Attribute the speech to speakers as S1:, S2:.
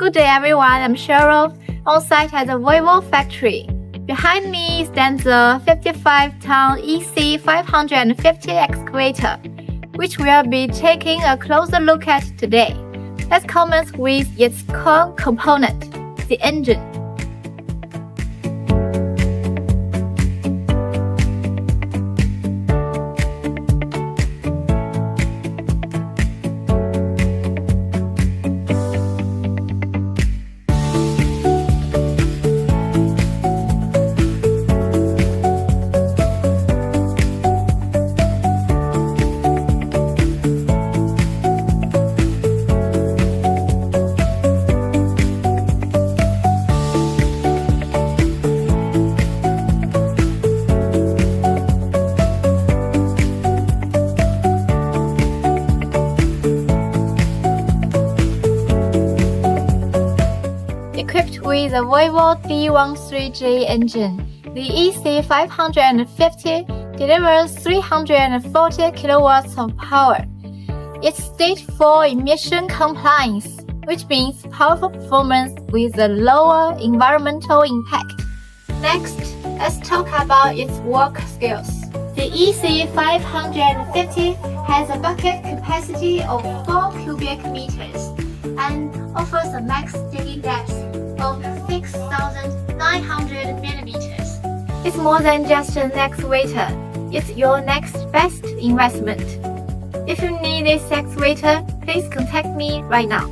S1: Good day everyone, I'm Cheryl, on site at the VOLVO factory. Behind me stands the 55-ton EC550 excavator, which we'll be taking a closer look at today. Let's commence with its core component, the engine. Equipped with the VOLVO D13J engine, the EC550 delivers 340 kilowatts of power. It's stage 4 emission compliance, which means powerful performance with a lower environmental impact. Next, let's talk about its work skills. The EC550 has a bucket capacity of 4 cubic meters and offers a max digging depth of 6,900 millimeters. It's more than just an excavator, it's your next best investment. If you need this excavator, please contact me right now.